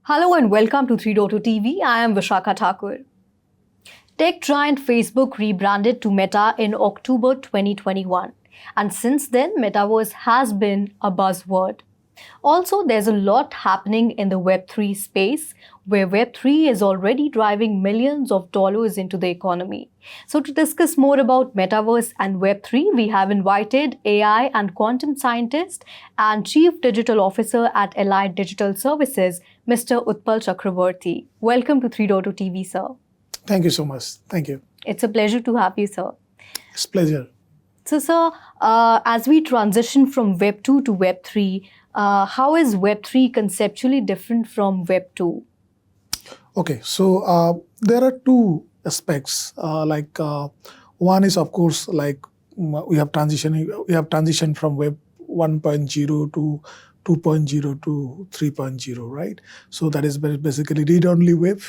Hello and welcome to 3.2 TV. I am Vishakha Thakur. Tech giant Facebook rebranded to Meta in October 2021. And since then, Metaverse has been a buzzword. Also, there's a lot happening in the Web3 space, where Web3 is already driving millions of dollars into the economy. So to discuss more about Metaverse and Web3, we have invited AI and quantum scientist and Chief Digital Officer at Allied Digital Services, Mr. Utpal Chakraborty. Welcome to 3.2 TV, sir. Thank you so much. Thank you. It's a pleasure to have you, sir. It's a pleasure. So, sir, as we transition from Web 2 to Web 3, how is Web 3 conceptually different from Web 2? Okay, so there are two aspects. One is, of course, we have transitioned from Web 1.0 to 2.0 to 3.0, right? So that is basically read-only web,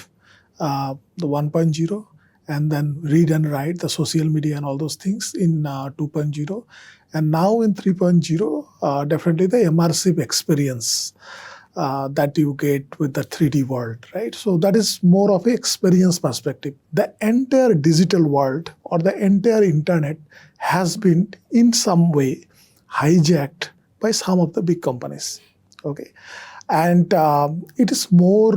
the 1.0. And then read and write, the social media and all those things in 2.0. And now in 3.0, definitely the immersive experience that you get with the 3D world, right? So that is more of an experience perspective. The entire digital world or the entire internet has been in some way hijacked by some of the big companies, okay? And it is more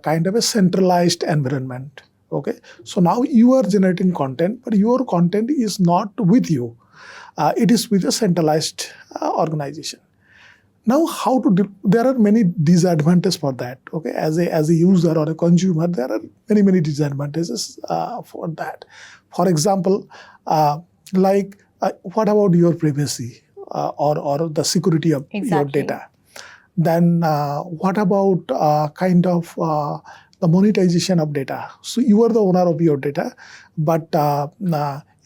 kind of a centralized environment. Okay, so now you are generating content, but your content is not with you. It is with a centralized organization. Now, there are many disadvantages for that. Okay, as a user or a consumer, there are many disadvantages for that. For example, what about your privacy or the security of your data? Then what about the monetization of data? So you are the owner of your data, but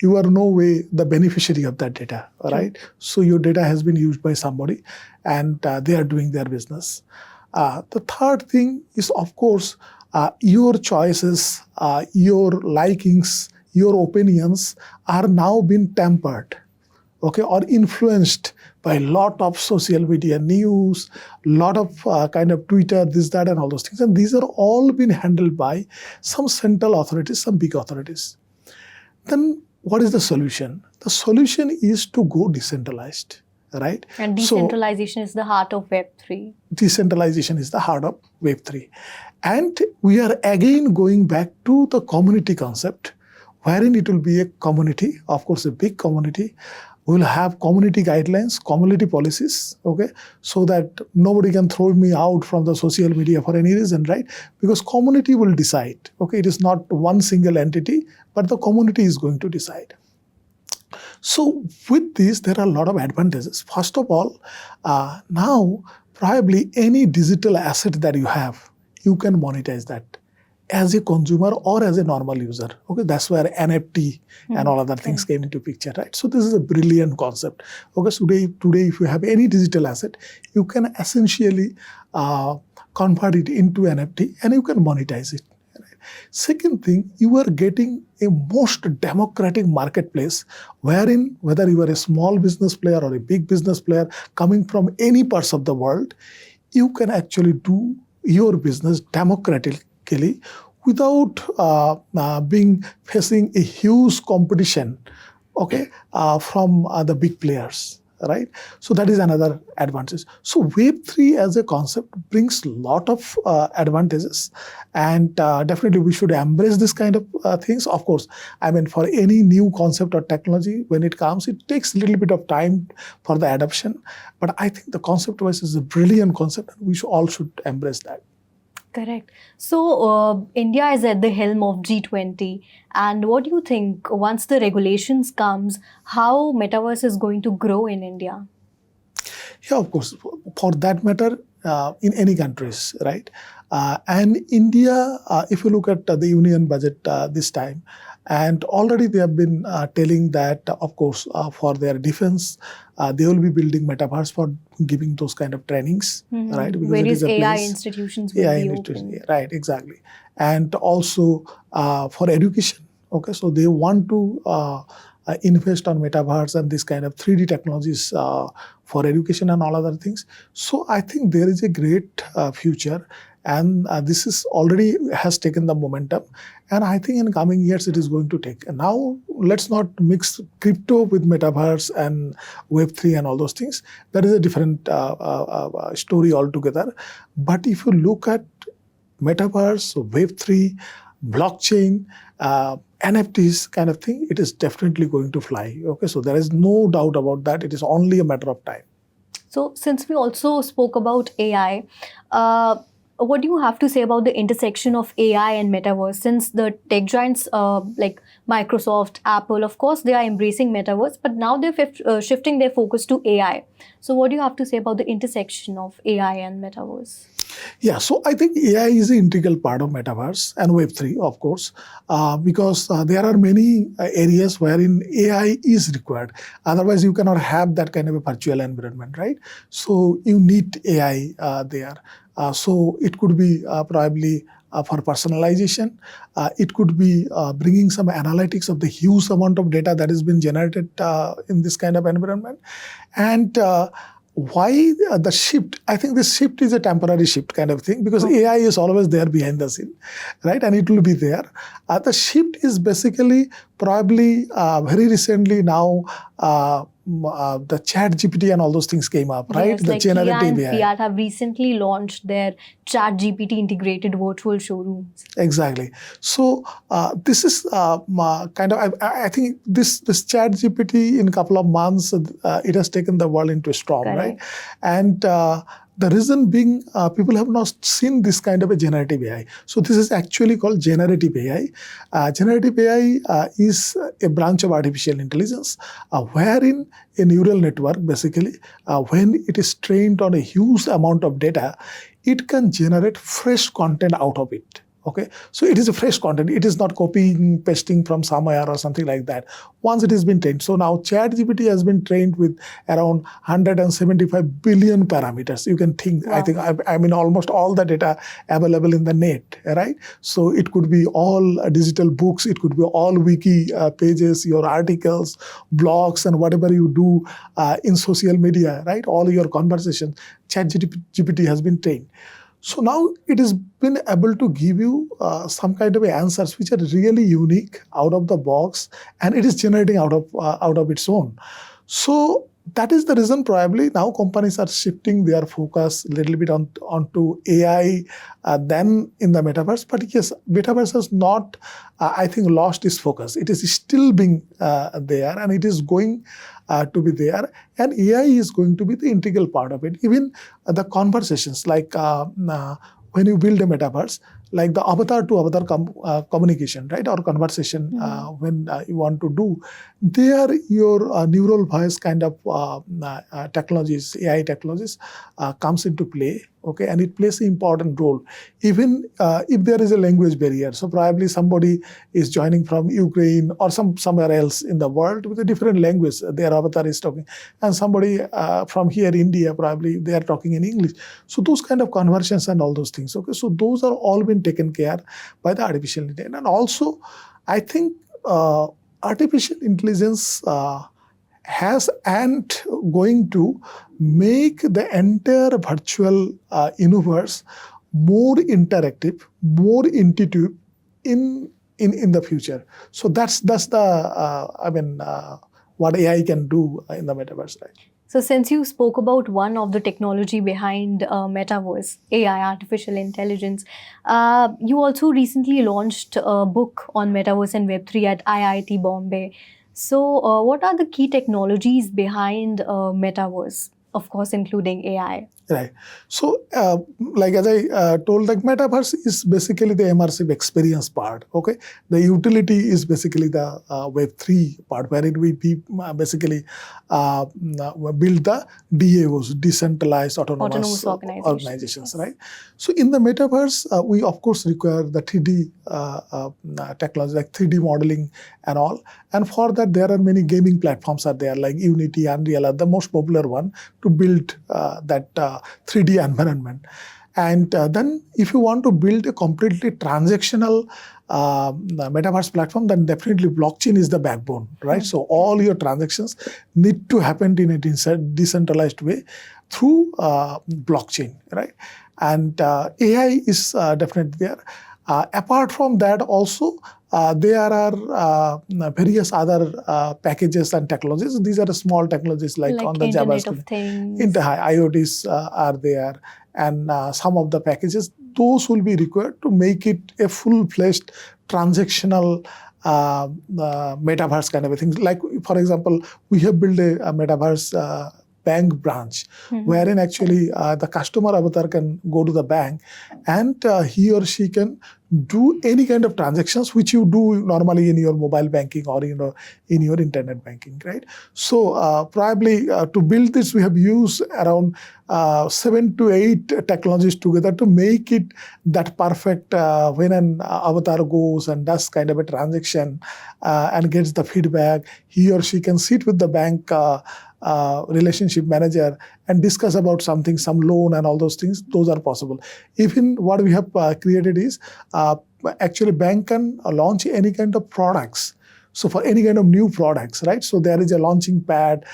you are no way the beneficiary of that data, right? So your data has been used by somebody and they are doing their business. The third thing is, of course, your choices, your likings, your opinions are now being tempered, okay, or influenced by a lot of social media news, lot of Twitter, this, that, and all those things. And these are all been handled by some central authorities, some big authorities. Then what is the solution? The solution is to go decentralized, right? And decentralization is the heart of Web 3. Decentralization is the heart of Web 3. And we are again going back to the community concept, wherein it will be a community, of course a big community. We will have community guidelines, community policies, okay, so that nobody can throw me out from the social media for any reason, right? Because community will decide, okay? It is not one single entity, but the community is going to decide. So with this, there are a lot of advantages. First of all, now probably any digital asset that you have, you can monetize that as a consumer or as a normal user. Okay, that's where NFT and all other things came into picture, right? So this is a brilliant concept. Okay, so today if you have any digital asset, you can essentially convert it into NFT and you can monetize it. Right? Second thing, you are getting a most democratic marketplace wherein whether you are a small business player or a big business player coming from any parts of the world, you can actually do your business democratically without facing a huge competition, okay, from the big players, right? So that is another advantage. So Web3 as a concept brings a lot of advantages, and definitely we should embrace this kind of things. Of course, I mean, for any new concept or technology, when it comes, it takes a little bit of time for the adoption. But I think the concept-wise is a brilliant concept, and we all should embrace that. Correct. So India is at the helm of G20. And what do you think, once the regulations comes, how Metaverse is going to grow in India? Yeah, of course. For that matter, in any countries, right? And India, if you look at the union budget this time, and already they have been telling that, of course, for their defense, they will be building metaverse for giving those kind of trainings, right? Because various AI institutions will be open. Right, exactly. And also for education, okay, so they want to invest on metaverse and this kind of 3D technologies for education and all other things. So I think there is a great future. and this is already has taken the momentum, and I think in coming years it is going to take. And now let's not mix crypto with metaverse and Web3 and all those things. That is a different story altogether. But if you look at metaverse, Web3, blockchain, NFTs kind of thing, it is definitely going to fly. Okay, so there is no doubt about that. It is only a matter of time. So since we also spoke about AI, what do you have to say about the intersection of AI and metaverse? Since the tech giants like Microsoft, Apple, of course, they are embracing metaverse, but now they're shifting their focus to AI. So what do you have to say about the intersection of AI and metaverse? Yeah, so I think AI is an integral part of metaverse and Web3, of course, because there are many areas wherein AI is required. Otherwise, you cannot have that kind of a virtual environment, right? So you need AI there. So it could be probably for personalization. It could be bringing some analytics of the huge amount of data that has been generated in this kind of environment. And why the shift? I think this shift is a temporary shift kind of thing, because AI is always there behind the scene, right? And it will be there. The shift is basically probably very recently now the Chatgpt and all those things came up, right? Yes, the like generative Kia and AI. Fiat have recently launched their Chatgpt integrated virtual showrooms. Exactly. So this is kind of, I think this Chatgpt in a couple of months, it has taken the world into a storm, Correct. right? And the reason being, people have not seen this kind of a generative AI. So this is actually called generative AI. Generative AI is a branch of artificial intelligence, wherein a neural network, basically, when it is trained on a huge amount of data, it can generate fresh content out of it. Okay, so it is a fresh content. It is not copying, pasting from somewhere or something like that. Once it has been trained. So now ChatGPT has been trained with around 175 billion parameters. You can think, Wow. I mean, almost all the data available in the net, right? So it could be all digital books. It could be all wiki pages, your articles, blogs, and whatever you do in social media, right? All your conversations. ChatGPT has been trained. So now it has been able to give you some kind of answers which are really unique, out of the box, and it is generating out of its own. So that is the reason probably now companies are shifting their focus a little bit onto AI than in the metaverse. But yes, metaverse has not, I think, lost its focus. It is still being there, and it is going to be there. And AI is going to be the integral part of it. Even the conversations, like when you build a metaverse, like the avatar to avatar communication, right, or conversation, when you want to do, there your neural voice kind of technologies, AI technologies comes into play, okay, and it plays an important role. Even if there is a language barrier, so probably somebody is joining from Ukraine or somewhere else in the world with a different language their avatar is talking, and somebody from here, India, probably they are talking in English. So those kind of conversions and all those things, okay, so those are all been taken care by the artificial intelligence. And also, I think artificial intelligence has and going to make the entire virtual universe more interactive, more intuitive in the future. So that's the what AI can do in the metaverse, right? So since you spoke about one of the technology behind metaverse, AI, artificial intelligence, you also recently launched a book on metaverse and Web3 at IIT Bombay. So what are the key technologies behind metaverse, of course, including AI? Right. So, like as I told, like metaverse is basically the immersive experience part. Okay, the utility is basically the Web3 part, wherein we basically build the DAOs, decentralized autonomous organizations. Right. So, in the metaverse, we of course require the 3D technology, like 3D modeling and all. And for that, there are many gaming platforms are there, like Unity, Unreal are the most popular one to build that 3D environment. And then if you want to build a completely transactional metaverse platform, then definitely blockchain is the backbone, right? So all your transactions need to happen in a decentralized way. through blockchain, right? And AI is definitely there. Apart from that, also there are various other packages and technologies. These are small technologies like on the Internet of JavaScript. Things. IoTs are there, and some of the packages, those will be required to make it a full-fledged transactional metaverse kind of a thing. Like, for example, we have built a metaverse bank branch, wherein actually the customer avatar can go to the bank and he or she can do any kind of transactions which you do normally in your mobile banking or in your internet banking, right? So probably to build this, we have used around 7 to 8 technologies together to make it that perfect when an avatar goes and does kind of a transaction and gets the feedback, he or she can sit with the bank relationship manager and discuss about something, some loan and all those things. Those are possible. Even what we have created is actually bank can launch any kind of products. So for any kind of new products, right? So there is a launching pad.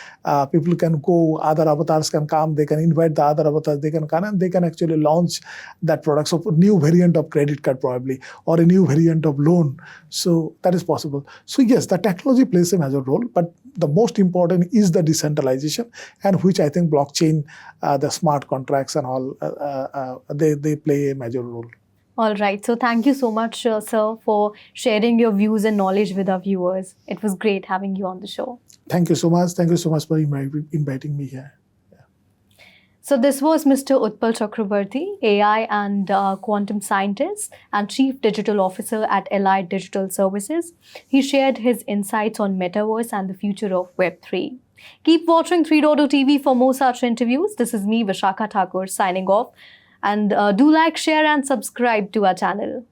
People can go, other avatars can come, they can invite the other avatars, they can come and they can actually launch that product. So for new variant of credit card probably, or a new variant of loan. So that is possible. So yes, the technology plays a major role, but the most important is the decentralization, and which I think blockchain, the smart contracts and all, they play a major role. All right. So thank you so much, sir, for sharing your views and knowledge with our viewers. It was great having you on the show. Thank you so much. Thank you so much for inviting me here. So this was Mr. Utpal Chakrabarti, AI and quantum scientist and Chief Digital Officer at Allied Digital Services. He shared his insights on Metaverse and the future of Web3. Keep watching 3.0 TV for more such interviews. This is me, Vishakha Thakur, signing off. And do like, share and subscribe to our channel.